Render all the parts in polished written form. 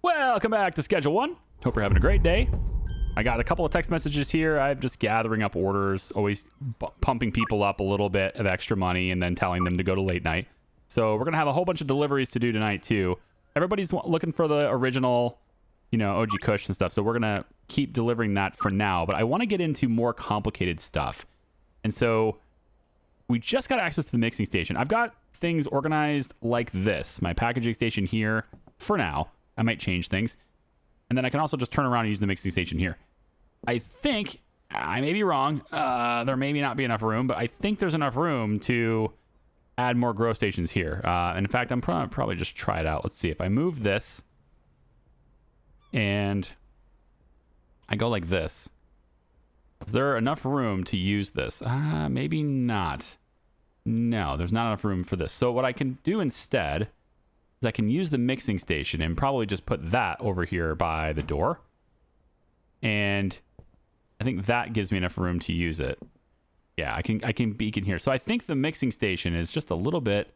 Welcome back to Schedule 1. Hope you're having a great day. I got a couple of text messages here. I'm just gathering up orders, always pumping people up a little bit of extra money and then telling them to go to late night. So we're going to have a whole bunch of deliveries to do tonight too. Everybody's looking for the original, OG Kush and stuff. So we're going to keep delivering that for now. But I want to get into more complicated stuff. And so we just got access to the mixing station. I've got things organized like this. My packaging station here for now. I might change things. And then I can also just turn around and use the mixing station here. I think, I may be wrong, there may not be enough room, but I think there's enough room to add more grow stations here. In fact, I'm probably just try it out. Let's see. If I move this and I go like this, is there enough room to use this? Maybe not. No, there's not enough room for this. So what I can do instead is I can use the mixing station and probably just put that over here by the door. And I think that gives me enough room to use it. Yeah, I can beacon here. So I think the mixing station is just a little bit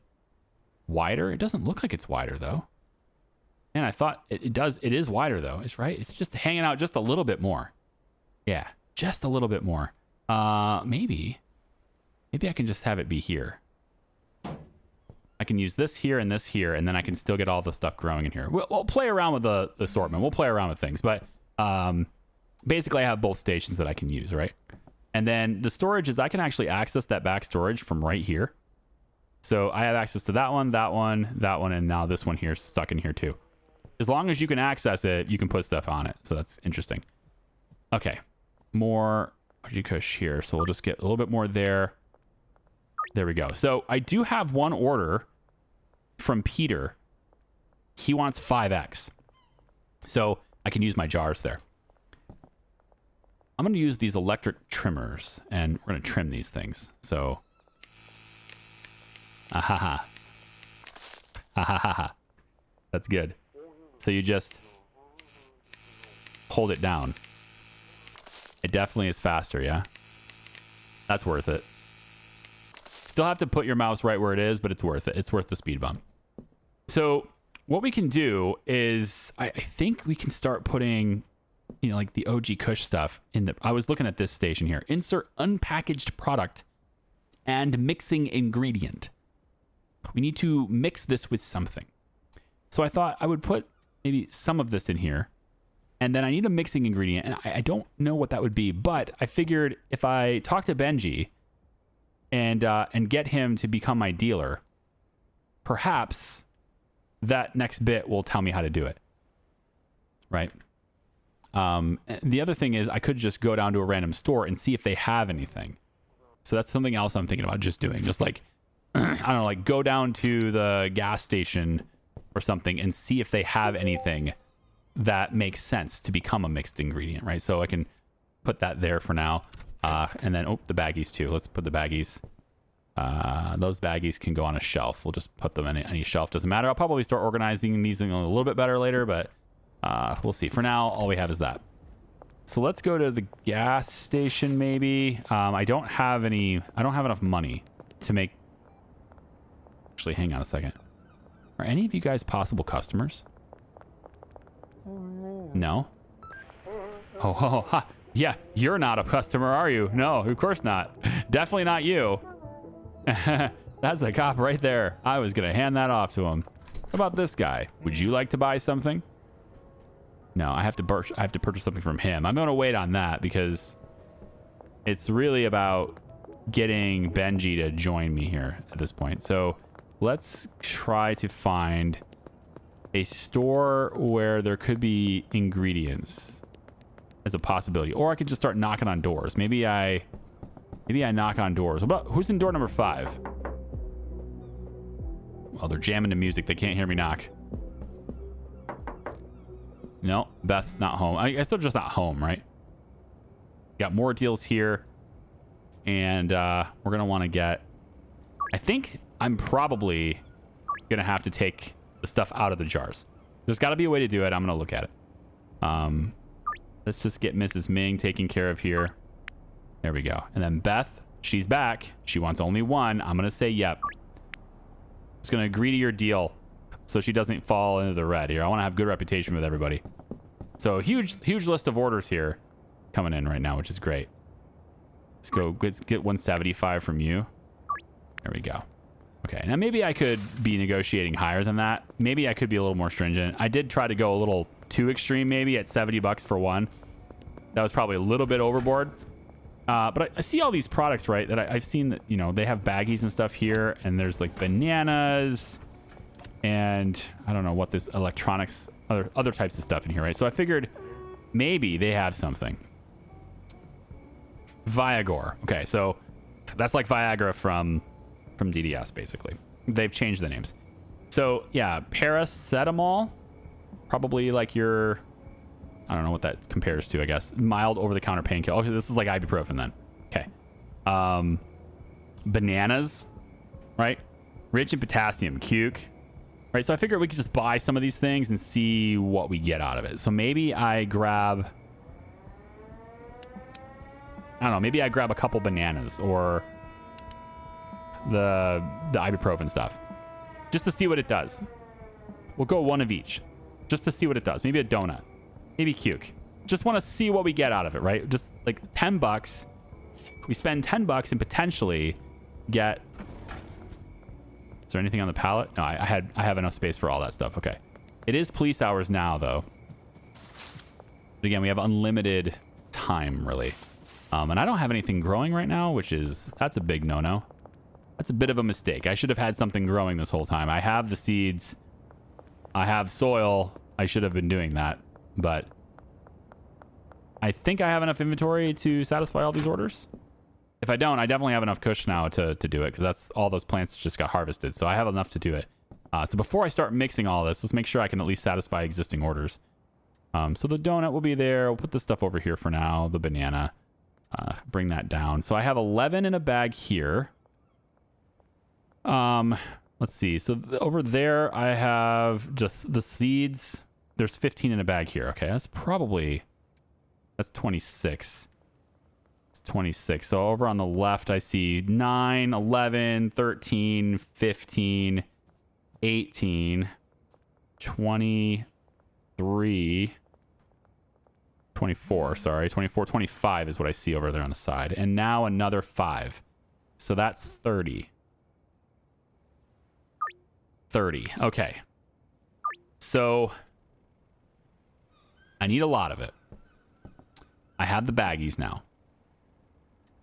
wider. It doesn't look like it's wider though. And I thought it is wider though. It's right. It's just hanging out just a little bit more. Yeah, just a little bit more. Maybe I can just have it be here. I can use this here, and then I can still get all the stuff growing in here. We'll play around with the assortment. We'll play around with things, but basically I have both stations that I can use, right? And then the storage is I can actually access that back storage from right here. So I have access to that one, and now this one here is stuck in here too. As long as you can access it, you can put stuff on it. So that's interesting. Okay, more RG Kush here. So we'll just get a little bit more there. There we go. So I do have one order from Peter. He wants 5x. So I can use my jars there. I'm going to use these electric trimmers and we're going to trim these things. So, ahaha. Ahaha. That's good. So you just hold it down. It definitely is faster, yeah? That's worth it. Still have to put your mouse right where it is, but it's worth it. It's worth the speed bump. So what we can do is I think we can start putting, like the OG Kush stuff in I was looking at this station here. Insert unpackaged product and mixing ingredient. We need to mix this with something. So I thought I would put maybe some of this in here. And then I need a mixing ingredient. And I don't know what that would be, but I figured if I talk to Benji and get him to become my dealer, perhaps that next bit will tell me how to do it. Right? The other thing is I could just go down to a random store and see if they have anything. So that's something else I'm thinking about just doing. Just like, I don't know, like go down to the gas station or something and see if they have anything that makes sense to become a mixed ingredient, right? So I can put that there for now. And then, the baggies too. Let's put the baggies. Those baggies can go on a shelf. We'll just put them in any shelf. Doesn't matter. I'll probably start organizing these a little bit better later, but we'll see. For now, all we have is that. So let's go to the gas station maybe. I don't have enough money to make... Actually, hang on a second. Are any of you guys possible customers? No? Oh, ha. Yeah, you're not a customer, are you? No, of course not. Definitely not you. That's a cop right there. I was going to hand that off to him. How about this guy? Would you like to buy something? No, I have to purchase something from him. I'm going to wait on that because it's really about getting Benji to join me here at this point. So let's try to find a store where there could be ingredients as a possibility, or I could just start knocking on doors. Maybe I knock on doors. Who's in door number 5? Well, they're jamming the music. They can't hear me knock. No, Beth's not home. I guess they're just not home, right? Got more deals here, and we're gonna want to get. I think I'm probably gonna have to take the stuff out of the jars. There's got to be a way to do it. I'm gonna look at it. Let's just get Mrs. Ming taken care of here. There we go. And then Beth, she's back. She wants only one. I'm going to say yep. Just going to agree to your deal. so she doesn't fall into the red here. I want to have good reputation with everybody. So huge list of orders here coming in right now, which is great. Let's get 175 from you. There we go. Okay, now maybe I could be negotiating higher than that. Maybe I could be a little more stringent. I did try to go a little too extreme, maybe at 70 bucks for one. That was probably a little bit overboard. But I see all these products, right, that I've seen that, you know, they have baggies and stuff here, and there's like bananas and I don't know what this electronics, other types of stuff in here, right? So I figured maybe they have something. Viagra. Okay, so that's like Viagra from DDS, basically. They've changed the names. So yeah, paracetamol, probably like your, I don't know what that compares to, I guess. Mild over-the-counter painkiller. Okay, this is like ibuprofen then. Okay. Bananas, right? Rich in potassium, cuke. Right, so I figured we could just buy some of these things and see what we get out of it. So maybe I grab, I don't know, maybe I grab a couple bananas or the ibuprofen stuff just to see what it does. We'll go one of each just to see what it does. Maybe a donut, maybe cuke. Just want to see what we get out of it, right? Just like 10 bucks. We spend 10 bucks and potentially get, is there anything on the pallet? No, I have enough space for all that stuff. Okay. It is police hours now though. But again, we have unlimited time really. And I don't have anything growing right now, that's a big no-no. That's a bit of a mistake. I should have had something growing this whole time. I have the seeds. I have soil. I should have been doing that. But I think I have enough inventory to satisfy all these orders. If I don't, I definitely have enough kush now to do it because that's all those plants just got harvested. So I have enough to do it. So before I start mixing all this, let's make sure I can at least satisfy existing orders. So the donut will be there. We'll put this stuff over here for now. The banana. Bring that down. So I have 11 in a bag here. Let's see. So over there, I have just the seeds. There's 15 in a bag here. Okay, that's 26. It's 26. So over on the left, I see 9, 11, 13, 15, 18, 23, 24, sorry. 24, 25 is what I see over there on the side. And now another 5. So that's 30. 30. Okay. So I need a lot of it. I have the baggies now.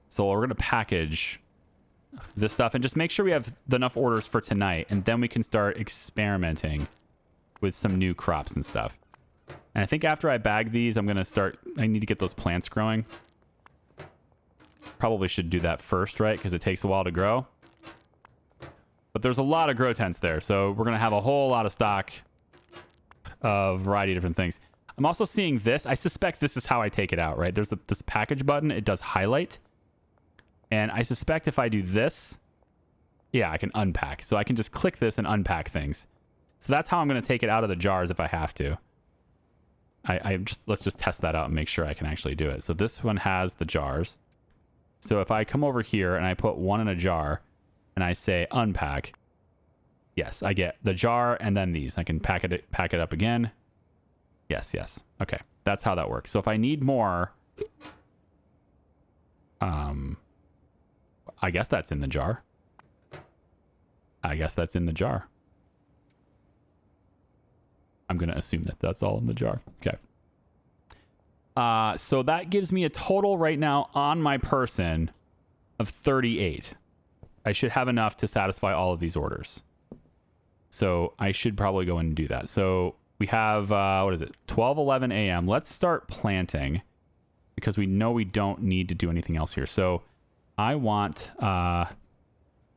So we're going to package this stuff and just make sure we have enough orders for tonight. And then we can start experimenting with some new crops and stuff. And I think after I bag these, I need to get those plants growing. Probably should do that first, right? Because it takes a while to grow. But there's a lot of grow tents there. So we're going to have a whole lot of stock of a variety of different things. I'm also seeing this. I suspect this is how I take it out, right? There's this package button. It does highlight. And I suspect if I do this, yeah, I can unpack. So I can just click this and unpack things. So that's how I'm going to take it out of the jars if I have to. Let's just test that out and make sure I can actually do it. So this one has the jars. So if I come over here and I put one in a jar and I say unpack, yes, I get the jar and then these. I can pack it up again. Yes. Okay, that's how that works. So if I need more, I guess that's in the jar. I'm going to assume that that's all in the jar. Okay. So that gives me a total right now on my person of 38. I should have enough to satisfy all of these orders. So I should probably go and do that. So we have, 12:11 a.m. Let's start planting because we know we don't need to do anything else here. So I want,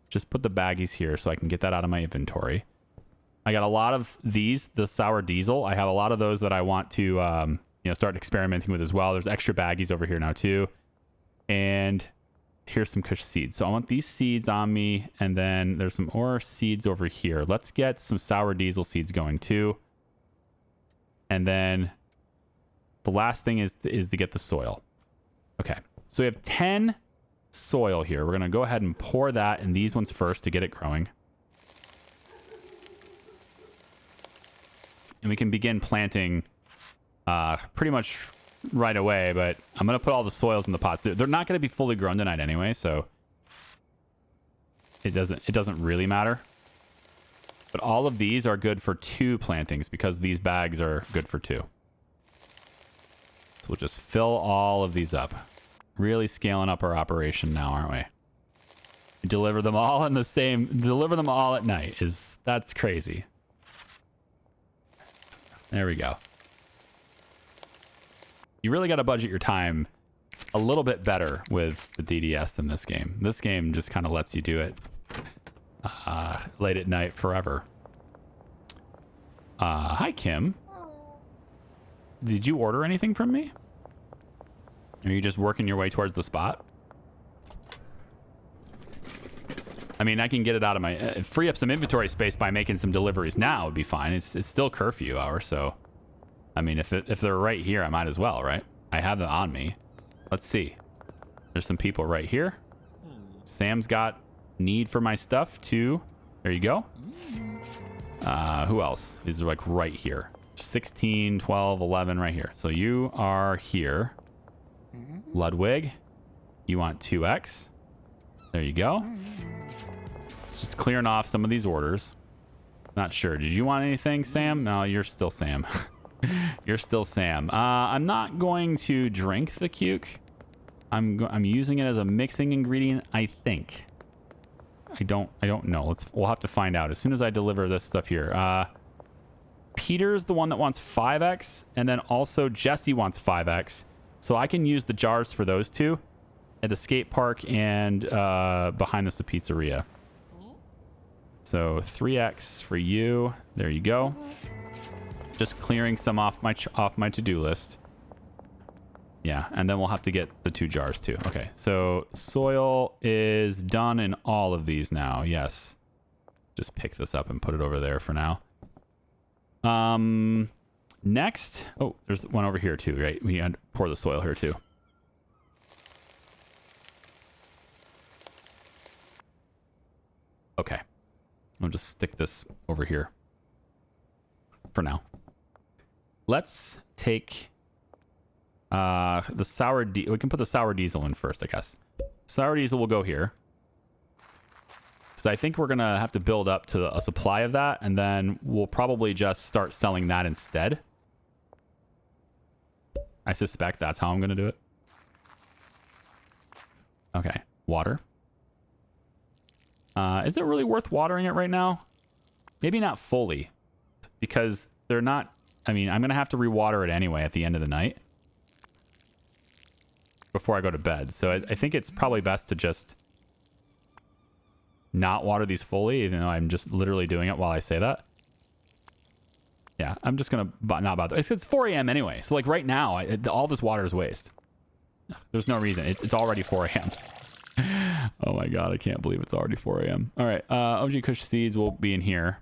just put the baggies here so I can get that out of my inventory. I got a lot of these, the sour diesel. I have a lot of those that I want to, start experimenting with as well. There's extra baggies over here now too. And here's some kush seeds. So I want these seeds on me. And then there's some more seeds over here. Let's get some sour diesel seeds going too. And then the last thing is to get the soil. Okay. So we have 10 soil here. We're going to go ahead and pour that in these ones first to get it growing. and we can begin planting pretty much right away. But I'm going to put all the soils in the pots. They're not going to be fully grown tonight anyway, so it doesn't really matter. But all of these are good for 2 plantings because these bags are good for 2. So we'll just fill all of these up. Really scaling up our operation now, aren't we? Deliver them all in the same, deliver them all at night. That's crazy. There we go. You really got to budget your time a little bit better with the DDS than this game. This game just kind of lets you do it late at night forever. Hi, Kim. Did you order anything from me? Are you just working your way towards the spot? I mean, I can get it out of my... free up some inventory space by making some deliveries now would be fine. It's still curfew hour, so... I mean, if they're right here, I might as well, right? I have them on me. Let's see. There's some people right here. Sam's got need for my stuff, too. There you go. Who else? These are, like, right here. 16, 12, 11 right here. So you are here. Ludwig, you want 2x. There you go. Just clearing off some of these orders. Not sure. Did you want anything, Sam? No, you're still Sam. You're still Sam. I'm not going to drink the cuke. I'm using it as a mixing ingredient, I think. I don't know. We'll have to find out as soon as I deliver this stuff here. Peter's the one that wants 5x, and then also Jesse wants 5x. So I can use the jars for those 2 at the skate park and behind the pizzeria. So 3x for you. There you go. Just clearing some off my to-do list. Yeah, and then we'll have to get the 2 jars too. Okay, so soil is done in all of these now. Yes. Just pick this up and put it over there for now. Next, oh, there's one over here too, right? We need to pour the soil here too. Okay. I'll just stick this over here for now. Let's take the sour diesel. We can put the sour diesel in first, I guess. Sour diesel will go here. Because I think we're going to have to build up to a supply of that, and then we'll probably just start selling that instead. I suspect that's how I'm going to do it. Okay, water. Is it really worth watering it right now? Maybe not fully, because they're not... I mean, I'm going to have to rewater it anyway at the end of the night before I go to bed. So I think it's probably best to just not water these fully, even though I'm just literally doing it while I say that. Yeah, I'm just going to not bother. It's 4 a.m. anyway. So like right now, all this water is waste. There's no reason. It's already 4 a.m. Oh my God, I can't believe it's already 4 a.m. All right, OG Kush seeds will be in here.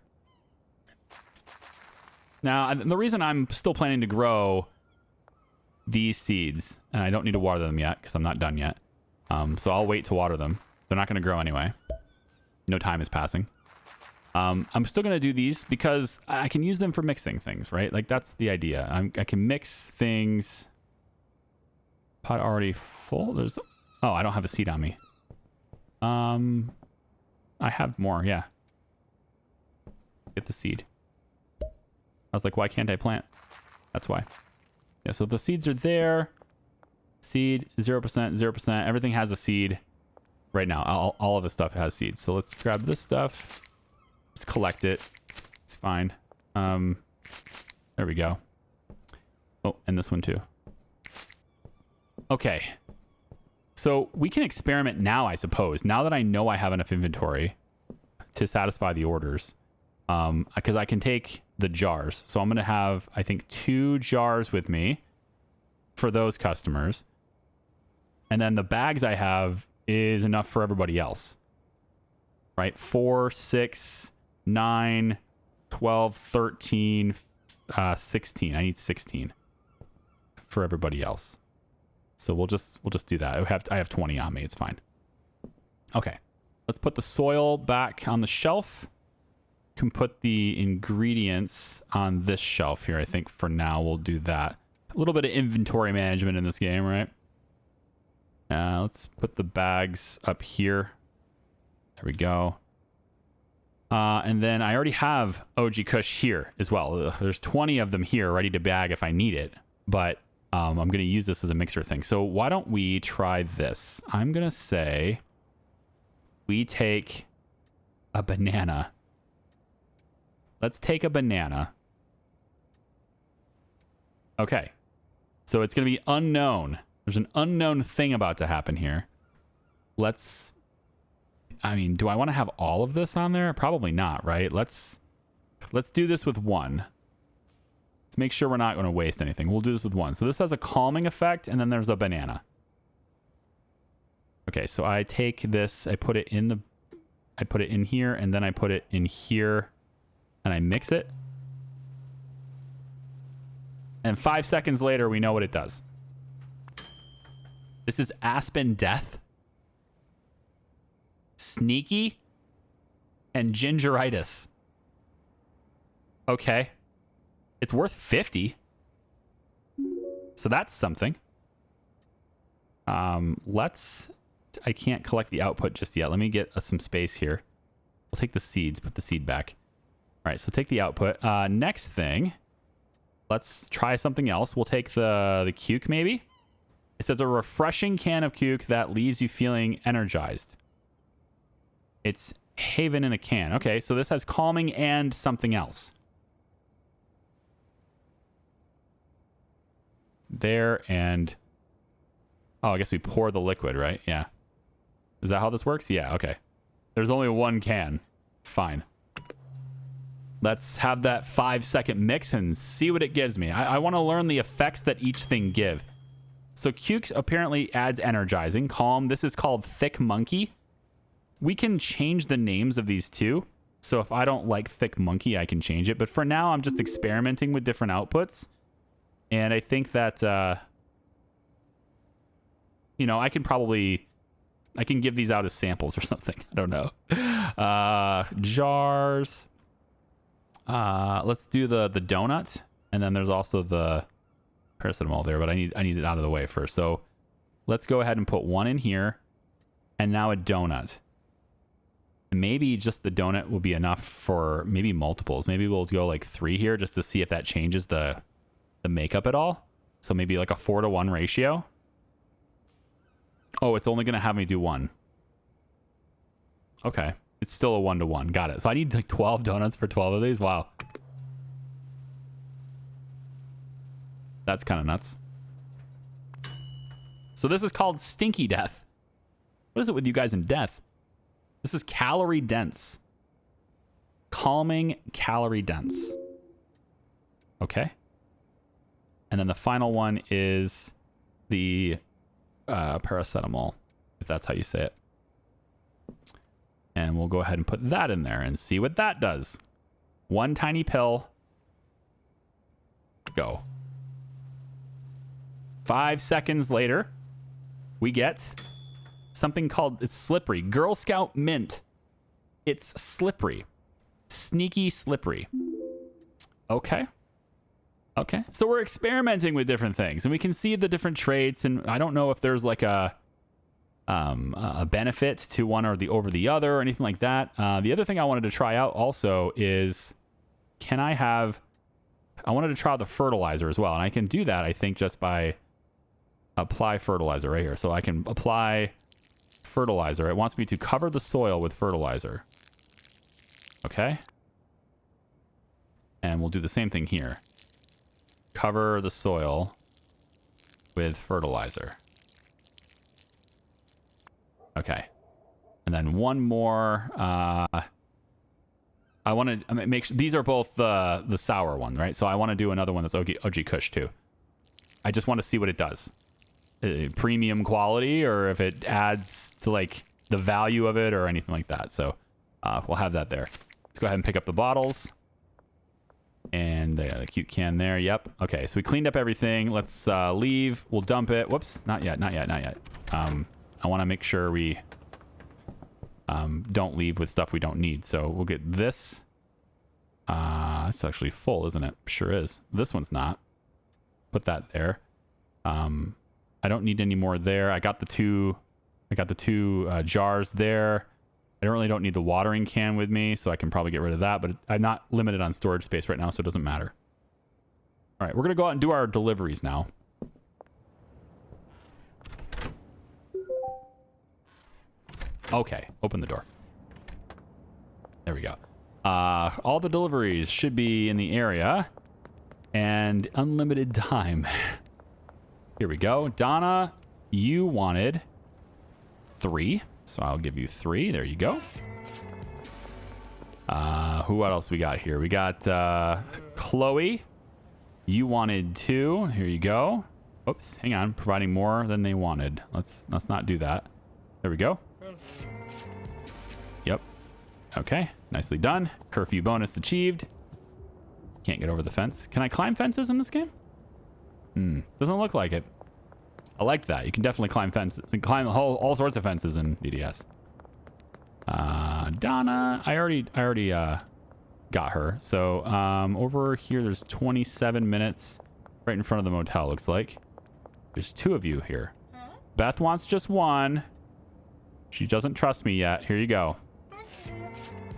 Now, the reason I'm still planning to grow these seeds, and I don't need to water them yet because I'm not done yet. So I'll wait to water them. They're not going to grow anyway. No time is passing. I'm still going to do these because I can use them for mixing things, right? Like that's the idea. I can mix things. Pot already full. Oh, I don't have a seed on me. I have more. Yeah. Get the seed. I was like, why can't I plant? That's why. Yeah, so the seeds are there. Seed, 0%, 0%. Everything has a seed right now. All of the stuff has seeds. So let's grab this stuff. Let's collect it. It's fine. There we go. Oh, and this one too. Okay. So we can experiment now, I suppose. Now that I know I have enough inventory to satisfy the orders. Because I can take the jars. So I'm going to have, I think, 2 jars with me for those customers. And then the bags I have is enough for everybody else. Right? 4, 6, 9, 12, 13, 16. I need 16 for everybody else. So we'll just do that. I have 20 on me. It's fine. Okay. Let's put the soil back on the shelf. can put the ingredients on this shelf here. I think for now we'll do that. A little bit of inventory management in this game, right? Let's put the bags up here. There we go. And then I already have OG Kush here as well. There's 20 of them here ready to bag if I need it. But I'm going to use this as a mixer thing. So why don't we try this? I'm going to say we take a banana. Let's take a banana. Okay. So it's going to be unknown. There's an unknown thing about to happen here. I mean, do I want to have all of this on there? Probably not, right? Let's do this with one. Let's make sure we're not going to waste anything. We'll do this with one. So this has a calming effect, and then there's a banana. Okay, so I take this, I put it in here, and then I put it in here, and I mix it. And 5 seconds later, we know what it does. This is Aspen Death, Sneaky, and Gingeritis. Okay. It's worth 50. So that's something. I can't collect the output just yet. Let me get some space here. We'll take the seeds, put the seed back. All right, so take the output. Next thing, let's try something else. We'll take the cuke maybe. It says a refreshing can of cuke that leaves you feeling energized. It's Haven in a can. Okay, so this has calming and something else. There and... Oh, I guess we pour the liquid, right? Yeah. Is that how this works? Yeah, okay. There's only one can. Fine. Let's have that 5-second mix and see what it gives me. I want to learn the effects that each thing give. So Cuke apparently adds energizing. Calm. This is called Thick Monkey. We can change the names of these two. So if I don't like Thick Monkey, I can change it. But for now, I'm just experimenting with different outputs. And I think that, you know, I can give these out as samples or something. I don't know. Jars. Let's do the donut. And then there's also the paracetamol there, but I need it out of the way first. So let's go ahead and put one in here. And now a donut. Maybe just the donut will be enough for maybe multiples. Maybe we'll go like 3 here just to see if that changes the makeup at all. So maybe like a 4-to-1 ratio. Oh, it's only going to have me do one. Okay. It's still a 1-to-1. Got it. So I need like 12 donuts for 12 of these. Wow. That's kind of nuts. So this is called Stinky Death. What is it with you guys in death? This is calorie dense. Calming calorie dense. Okay. And then the final one is the paracetamol, if that's how you say it. And we'll go ahead and put that in there and see what that does. One tiny pill. Go. 5 seconds later, we get something called, it's slippery. Girl Scout Mint. It's slippery. Sneaky slippery. Okay. Okay. So we're experimenting with different things and we can see the different traits. And I don't know if there's like a benefit to one or over the other or anything like that. The other thing I wanted to try out also is, I wanted to try the fertilizer as well. And I can do that, I think, just by apply fertilizer right here. So I can apply fertilizer. It wants me to cover the soil with fertilizer. Okay. And we'll do the same thing here. Cover the soil with fertilizer. Okay. And then one more. I want to make sure these are both the sour one, right? So I want to do another one that's OG Kush too. I just want to see what it does. Premium quality, or if it adds to like the value of it or anything like that. So we'll have that there. Let's go ahead and pick up the bottles. And the cute can there. Yep. Okay, so we cleaned up everything. Let's leave. We'll dump it. Whoops. Not yet. Not yet. Not yet. I want to make sure we don't leave with stuff we don't need. So we'll get this It's actually full, isn't it? Sure is. This one's not. Put that there. I don't need any more there. I got the two jars there. I don't need the watering can with me, so I can probably get rid of that, but I'm not limited on storage space right now, so it doesn't matter. All right, we're going to go out and do our deliveries now. Okay, open the door. There we go. All the deliveries should be in the area and unlimited time. Here we go. Donna, you wanted 3, so I'll give you 3. There you go. What else we got here? We got Chloe. You wanted 2. Here you go. Oops, hang on. Providing more than they wanted. Let's not do that. There we go. Yep. Okay, nicely done. Curfew bonus achieved. Can't get over the fence. Can I climb fences in this game? Doesn't look like it. I like that. You can definitely climb all sorts of fences in DDS. Donna, I already got her. So over here, there's 27 minutes right in front of the motel. Looks like there's 2 of you here. Beth wants just 1. She doesn't trust me yet. Here you go.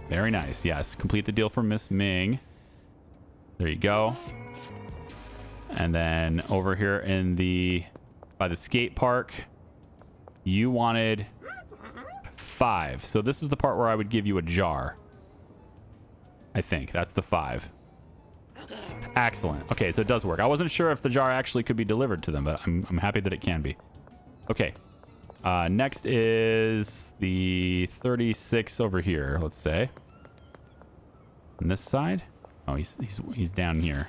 Very nice. Yes, complete the deal for Miss Ming. There you go. And then over here by the skate park, you wanted 5. So this is the part where I would give you a jar. I think that's the 5. Excellent. Okay, so it does work. I wasn't sure if the jar actually could be delivered to them, but I'm happy that it can be. Okay. Next is the 36 over here, let's say. On this side? Oh, he's down here.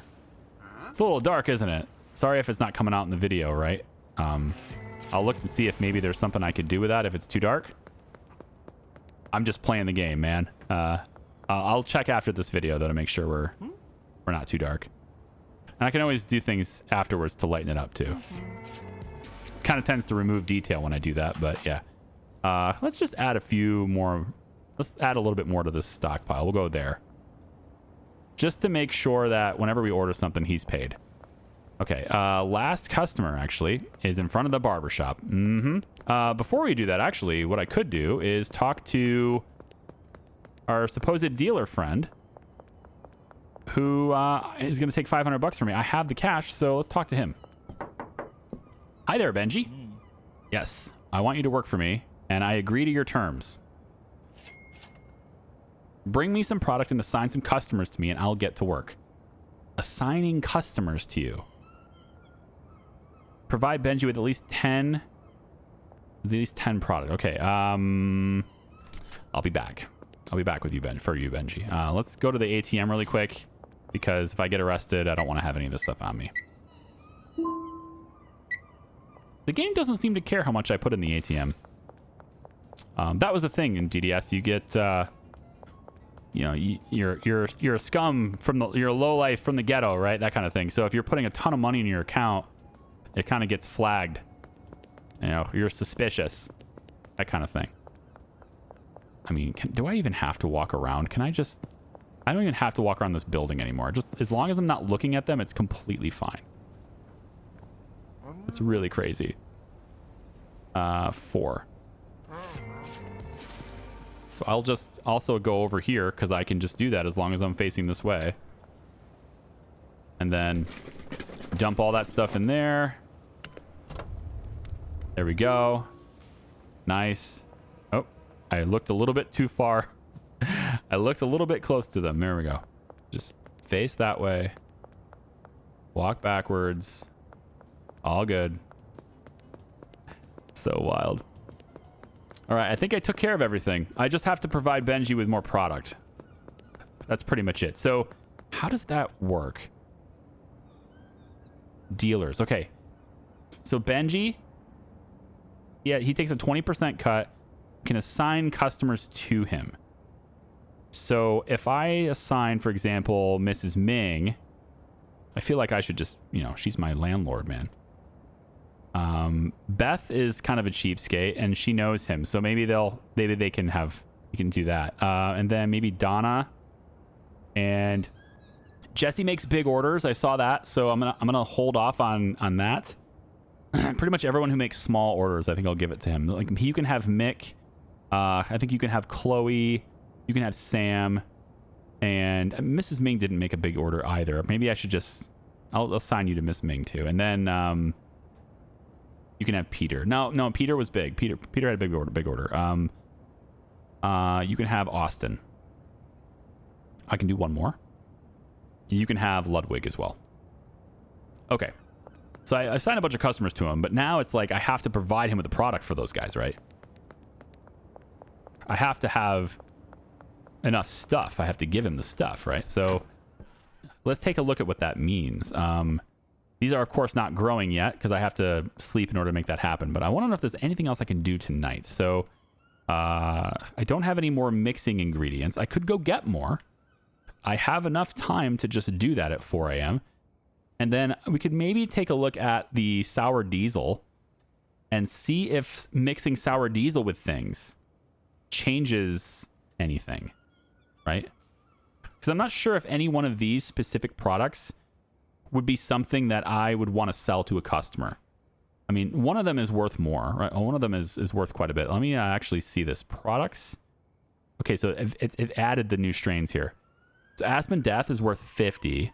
It's a little dark, isn't it? Sorry if it's not coming out in the video, right? I'll look to see if maybe there's something I could do with that if it's too dark. I'm just playing the game, man. I'll check after this video, though, to make sure we're not too dark. And I can always do things afterwards to lighten it up, too. Kind of tends to remove detail when I do that, but yeah. Let's just add a few more. Let's add a little bit more to this stockpile. We'll go there. Just to make sure that whenever we order something, he's paid. Okay, last customer, actually, is in front of the barbershop. Before we do that, actually, what I could do is talk to our supposed dealer friend who is going to take $500 from me. I have the cash, so let's talk to him. Hi there, Benji. Yes, I want you to work for me, and I agree to your terms. Bring me some product and assign some customers to me, and I'll get to work. Assigning customers to you. Provide Benji with at least 10 product. Okay, I'll be back. I'll be back with you, Benji. Let's go to the ATM really quick, because if I get arrested, I don't want to have any of this stuff on me. The game doesn't seem to care how much I put in the ATM. That was a thing in DDS. You get, you know, you're a scum you're a low life from the ghetto, right? That kind of thing. So if you're putting a ton of money in your account, it kind of gets flagged. You know, you're suspicious. That kind of thing. I mean, do I even have to walk around? I don't even have to walk around this building anymore. Just as long as I'm not looking at them, it's completely fine. It's really crazy. 4. So I'll just also go over here because I can just do that as long as I'm facing this way. And then dump all that stuff in there. There we go. Nice. Oh, I looked a little bit too far. I looked a little bit close to them. There we go. Just face that way. Walk backwards. All good. So wild. All right, I think I took care of everything. I just have to provide Benji with more product. That's pretty much it. So how does that work? Dealers. Okay. So Benji, yeah, he takes a 20% cut, can assign customers to him. So if I assign, for example, Mrs. Ming, I feel like I should just, you know, she's my landlord, man. Beth is kind of a cheapskate and she knows him. So maybe they can do that. And then maybe Donna And Jesse makes big orders. I saw that, so I'm gonna hold off on that. Pretty much everyone who makes small orders, I think I'll give it to him. Like you can have Mick. I think you can have Chloe. You can have Sam. And Mrs. Ming didn't make a big order either. Maybe I should just... I'll assign you to Miss Ming too. And then you can have Peter. No, Peter was big. Peter had a big order. You can have Austin. I can do one more. You can have Ludwig as well. Okay. So I assigned a bunch of customers to him, but now it's like I have to provide him with a product for those guys, right? I have to have enough stuff. I have to give him the stuff, right? So let's take a look at what that means. These are, of course, not growing yet because I have to sleep in order to make that happen. But I want to know if there's anything else I can do tonight. So I don't have any more mixing ingredients. I could go get more. I have enough time to just do that at 4 a.m. And then we could maybe take a look at the sour diesel and see if mixing sour diesel with things changes anything, right? Because I'm not sure if any one of these specific products would be something that I would want to sell to a customer. I mean, one of them is worth more, right? One of them is worth quite a bit. Let me actually see this. Products. Okay, so it added the new strains here. So Aspen Death is worth 50.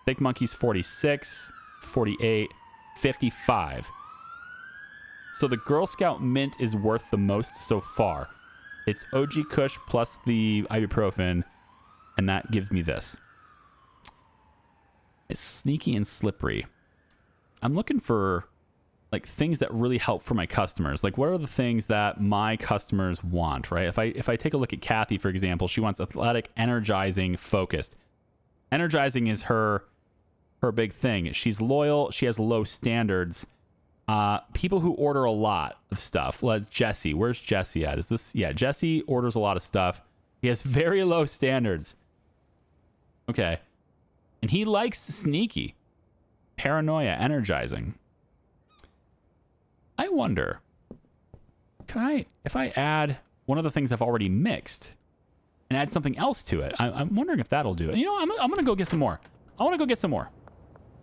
Thick Monkey's 46, 48, 55. So the Girl Scout Mint is worth the most so far. It's OG Kush plus the ibuprofen, and that gives me this. It's sneaky and slippery. I'm looking for like things that really help for my customers. Like what are the things that my customers want, right? If I take a look at Kathy, for example, she wants athletic, energizing, focused. Energizing is her big thing. She's loyal. She has low standards. People who order a lot of stuff. Like Jesse. Where's Jesse at? Is this? Yeah, Jesse orders a lot of stuff. He has very low standards. Okay. And he likes sneaky. Paranoia, energizing. I wonder, if I add one of the things I've already mixed and add something else to it, I'm wondering if that'll do it. You know, I'm going to go get some more. I want to go get some more.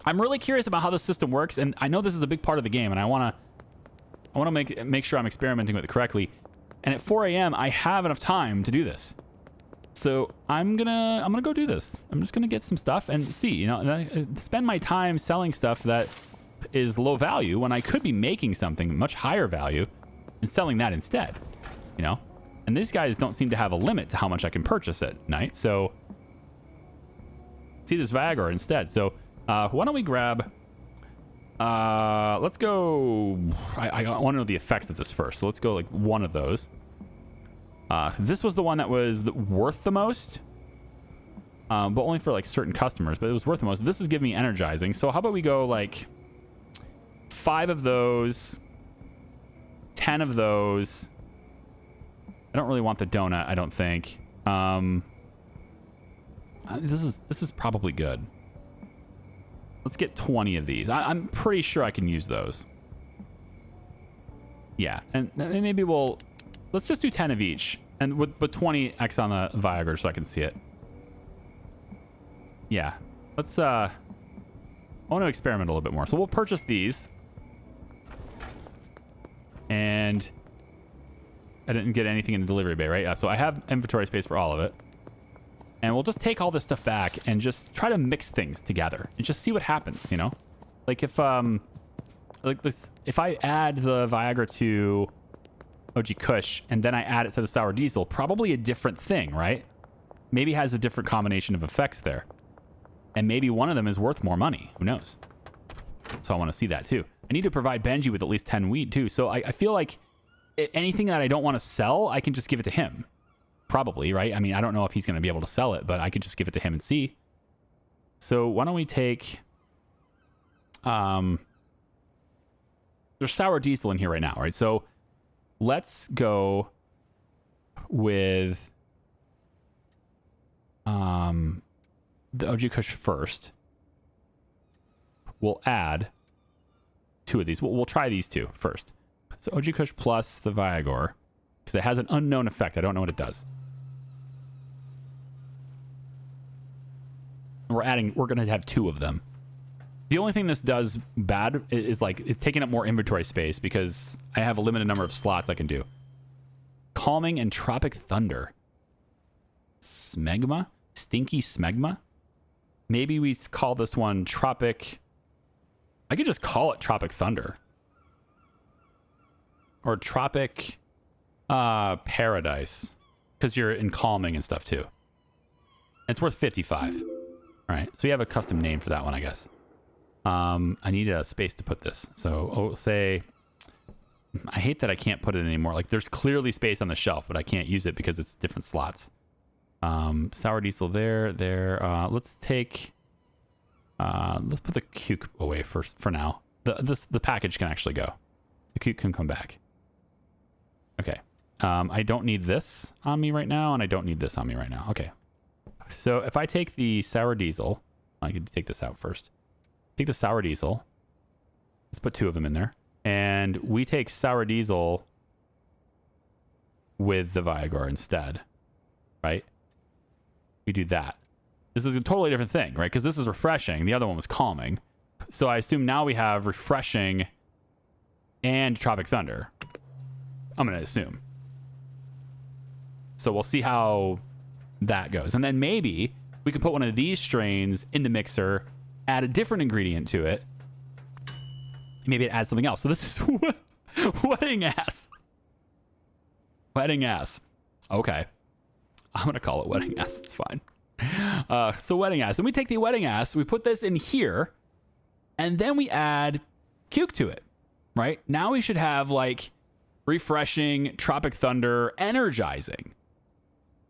I'm really curious about how this system works, and I know this is a big part of the game, and I want to make sure I'm experimenting with it correctly. And at 4 a.m., I have enough time to do this. So I'm gonna go do this. I'm just gonna get some stuff and see, you know, and spend my time selling stuff that is low value when I could be making something much higher value and selling that instead, you know. And these guys don't seem to have a limit to how much I can purchase at night. So see this Viagra instead. So why don't we grab? Let's go. I want to know the effects of this first. So let's go like one of those. This was the one that was worth the most, but only for like certain customers, but it was worth the most. This is giving me energizing. So how about we go like 5 of those, 10 of those. I don't really want the donut, I don't think. This is probably good. Let's get 20 of these. I'm pretty sure I can use those. Yeah, and maybe let's just do 10 of each. And with 20x on the Viagra so I can see it. Yeah. Let's, I want to experiment a little bit more. So we'll purchase these. And I didn't get anything in the delivery bay, right? Yeah, so I have inventory space for all of it. And we'll just take all this stuff back and just try to mix things together and just see what happens, you know? Like if I add the Viagra to OG Kush and then I add it to the sour diesel, probably a different thing, right? Maybe has a different combination of effects there. And maybe one of them is worth more money. Who knows? So I want to see that too. I need to provide Benji with at least 10 weed too. So I feel like anything that I don't want to sell, I can just give it to him. Probably, right? I mean, I don't know if he's going to be able to sell it, but I could just give it to him and see. So why don't we take... There's sour diesel in here right now, right? So let's go with the OG Kush first. We'll add 2 of these. We'll try these 2 first. So OG Kush plus the Viagra, because it has an unknown effect. I don't know what it does. We're going to have 2 of them. The only thing this does bad is like it's taking up more inventory space because I have a limited number of slots I can do. Calming and Tropic Thunder. Smegma? Stinky Smegma? Maybe we call this one Tropic. I could just call it Tropic Thunder. Or Tropic Paradise. Because you're in calming and stuff too. It's worth 55. All right. So you have a custom name for that one, I guess. I need a space to put this. So say, I hate that I can't put it anymore. Like there's clearly space on the shelf, but I can't use it because it's different slots. Sour diesel there. Let's take, let's put the cuke away first for now. The package can actually go. The cuke can come back. Okay. I don't need this on me right now, and I don't need this on me right now. Okay. So if I take the sour diesel, I can take this out first. Take the sour diesel. Let's put 2 of them in there. And we take sour diesel with the Viagra instead, right? We do that. This is a totally different thing, right? Because this is refreshing. The other one was calming. So I assume now we have refreshing and Tropic Thunder. I'm going to assume. So we'll see how that goes. And then maybe we can put one of these strains in the mixer, add a different ingredient to it. Maybe it adds something else. So this is wedding ass. Wedding ass. Okay. I'm going to call it wedding ass. It's fine. So wedding ass. And we take the wedding ass, we put this in here, and then we add cuke to it, right? Now we should have like refreshing, Tropic Thunder, energizing,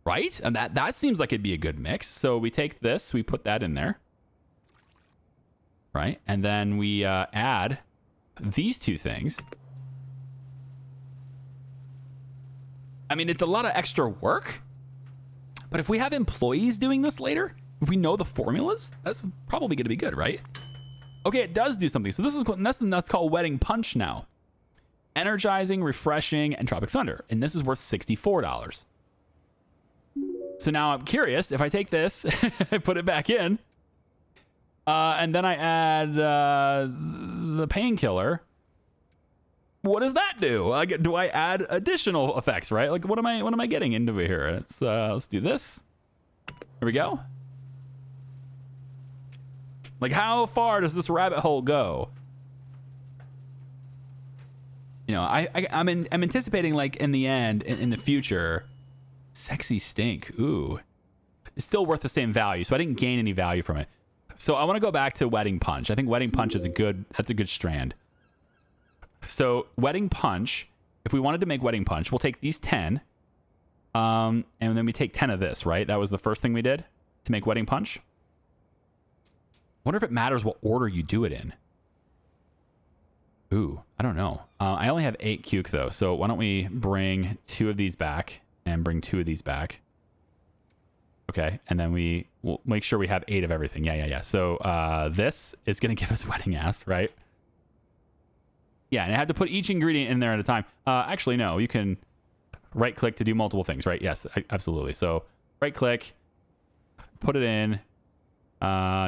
right? And that seems like it'd be a good mix. So we take this, we put that in there, right? And then we add these 2 things. I mean, it's a lot of extra work, but if we have employees doing this later, if we know the formulas, that's probably going to be good, right? Okay, it does do something. So this is that's called Wedding Punch now. Energizing, refreshing, and Tropic Thunder. And this is worth $64. So now I'm curious, if I take this, I put it back in, and then I add the painkiller, what does that do? Do I add additional effects, right? Like, what am I getting into here? Let's do this. Here we go. Like, how far does this rabbit hole go? You know, I'm anticipating, like, in the end, in the future, sexy stink. Ooh, it's still worth the same value. So I didn't gain any value from it. So I want to go back to Wedding Punch. I think Wedding Punch is that's a good strand. So Wedding Punch, if we wanted to make Wedding Punch, we'll take these 10, and then we take 10 of this, right? That was the first thing we did to make Wedding Punch. Wonder if it matters what order you do it in. Ooh, I don't know. I only have 8 cuke though, so why don't we bring 2 of these back and bring 2 of these back. Okay, and then we'll make sure we have 8 of everything. Yeah. So this is going to give us wedding ass, right? Yeah, and I have to put each ingredient in there at a time. Actually, no, you can right-click to do multiple things, right? Yes, absolutely. So right-click, put it in,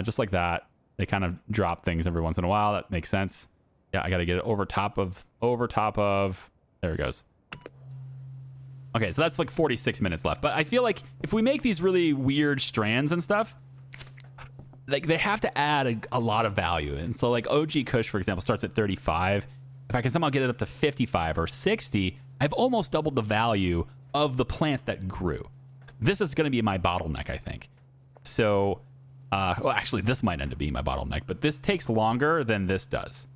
just like that. They kind of drop things every once in a while. That makes sense. Yeah, I got to get it over top of. There it goes. Okay, so that's like 46 minutes left. But I feel like if we make these really weird strands and stuff, like they have to add a lot of value. And so like OG Kush, for example, starts at 35. If I can somehow get it up to 55 or 60, I've almost doubled the value of the plant that grew. This is going to be my bottleneck, I think. So, well, actually, this might end up being my bottleneck, but this takes longer than this does.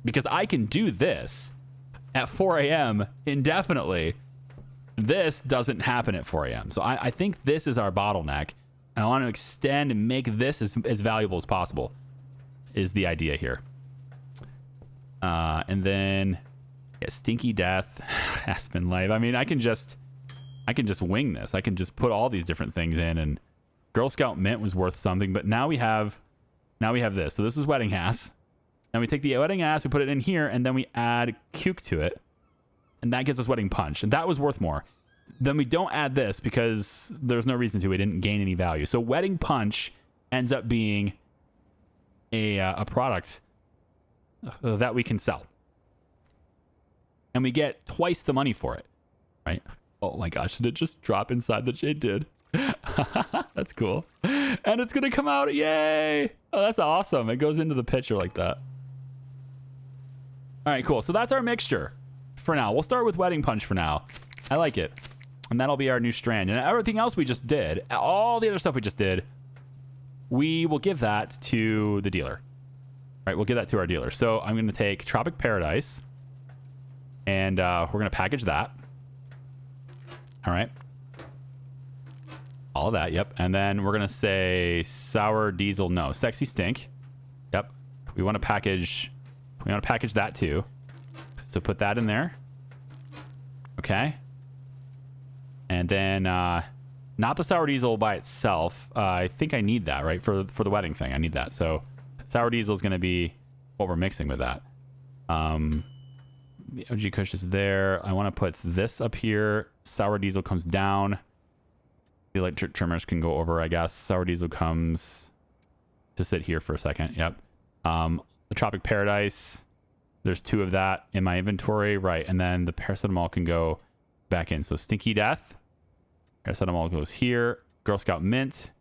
Because I can do this at 4 a.m. indefinitely. This doesn't happen at 4 a.m. So I think this is our bottleneck. And I want to extend and make this as valuable as possible is the idea here. And then Stinky Death, Aspen Life. I mean, I can just wing this. I can just put all these different things in, and Girl Scout Mint was worth something, but now we have this. So this is Wedding Ass. And we take the Wedding Ass, we put it in here, and then we add Cuke to it. And that gives us Wedding Punch. And that was worth more. then we don't add this because there's no reason to. We didn't gain any value. So wedding punch ends up being a product that we can sell. And we get twice the money for it, right? Oh my gosh, did it just drop inside the... It did. That's cool. And it's going to come out. Yay. Oh, that's awesome. It goes into the pitcher like that. All right, cool. So that's our mixture for now. We'll start with wedding punch for now. I like it. And that'll be our new strand. And everything else we just did, all the other stuff we just did, we will give that to the dealer. All right, we'll give that to our dealer. So I'm going to take Tropic Paradise, and we're going to package that. All right. All of that, yep. And then we're going to say Sour Diesel, no. Sexy Stink. Yep. We want to package that too. So put that in there. Okay. And then not the Sour Diesel by itself. I think I need that, right? For the wedding thing, I need that. So Sour Diesel is going to be what we're mixing with that. The OG Kush is there. I want to put this up here. Sour Diesel comes down. The electric trimmers can go over, I guess. Sour Diesel comes to sit here for a second. Yep. The Tropic Paradise. There's 2 of that in my inventory. Right. And then the paracetamol can go back in. So Stinky Death. Paracetamol goes here. Girl Scout Mint.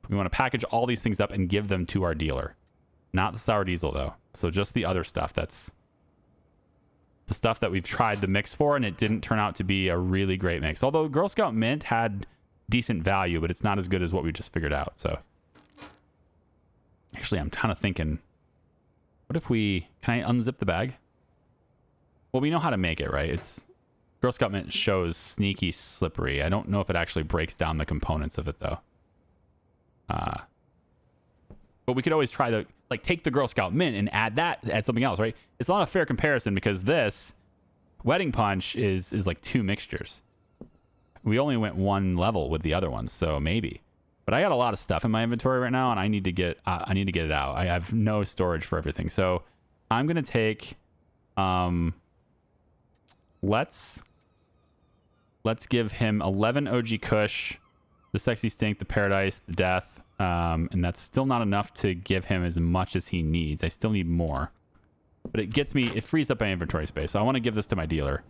We want to package all these things up and give them to our dealer. Not the Sour Diesel, though. So just the other stuff. That's the stuff that we've tried the mix for, and it didn't turn out to be a really great mix. Although Girl Scout Mint had decent value, but it's not as good as what we just figured out. So actually, I'm kind of thinking, what if we... Can I unzip the bag? Well, we know how to make it, right? It's... Girl Scout Mint shows sneaky slippery. I don't know if it actually breaks down the components of it, though. But we could always try to, like, take the Girl Scout Mint and add something else, right? It's not a fair comparison because this wedding punch is like 2 mixtures. We only went 1 level with the other ones, so maybe. But I got a lot of stuff in my inventory right now, and I need to get it out. I have no storage for everything, so I'm gonna take. Let's give him 11 OG Kush, the Sexy Stink, the Paradise, the Death. And that's still not enough to give him as much as he needs. I still need more. But it frees up my inventory space. So I want to give this to my dealer.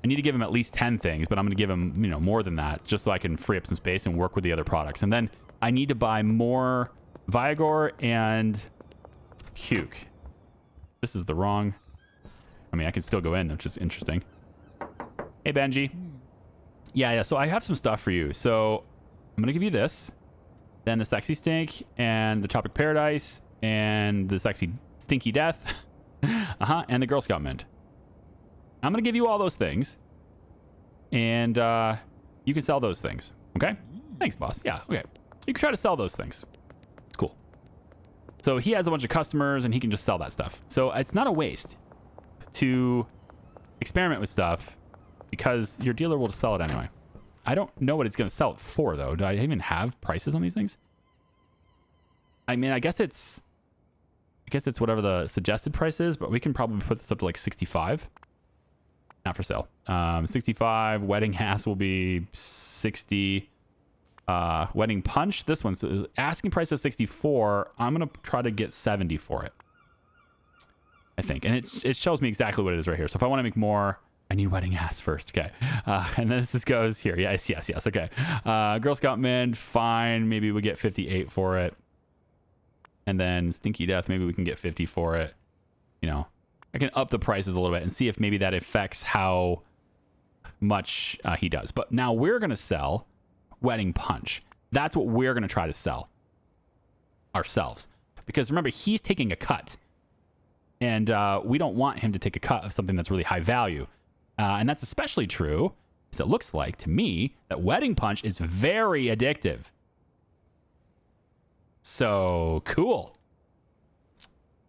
I need to give him at least 10 things, but I'm going to give him, more than that, just so I can free up some space and work with the other products. And then I need to buy more Viagor and Cuke. This is the wrong... I mean, I can still go in, which is interesting. Hey, Benji. Yeah, so I have some stuff for you. So I'm going to give you this. Then the Sexy Stink and the Tropic Paradise and the Sexy Stinky Death. And the Girl Scout Mint. I'm going to give you all those things. And you can sell those things. Okay? Thanks, boss. Yeah, okay. You can try to sell those things. It's cool. So he has a bunch of customers and he can just sell that stuff. So it's not a waste to experiment with stuff because your dealer will sell it anyway. I don't know what it's going to sell it for, though. Do I even have prices on these things? I mean, I guess it's whatever the suggested price is, but we can probably put this up to like 65. Not for sale. 65. Wedding Ass will be 60. Wedding Punch, this one's asking price is 64. I'm going to try to get 70 for it, I think. And it shows me exactly what it is right here. So if I want to make more... I need Wedding Ass first. Okay. And then this goes here. Yes. Okay. Girl Scout Mint, fine. Maybe we get 58 for it. And then Stinky Death, maybe we can get 50 for it. I can up the prices a little bit and see if maybe that affects how much he does. But now we're going to sell Wedding Punch. That's what we're going to try to sell ourselves. Because remember, he's taking a cut. And we don't want him to take a cut of something that's really high value. And that's especially true, as it looks like to me, that Wedding Punch is very addictive. So, cool.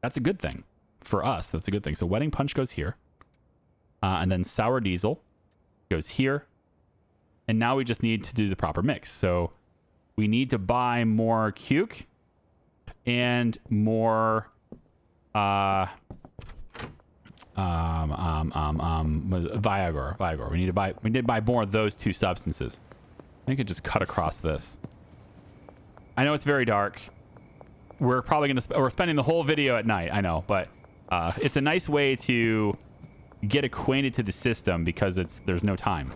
That's a good thing. For us, that's a good thing. So, Wedding Punch goes here. And then Sour Diesel goes here. And now we just need to do the proper mix. So, we need to buy more Cuke and more... Viagra. We need to buy more of those two substances. I could just cut across this. I know it's very dark. We're probably we're spending the whole video at night. I know, but it's a nice way to get acquainted to the system because there's no time.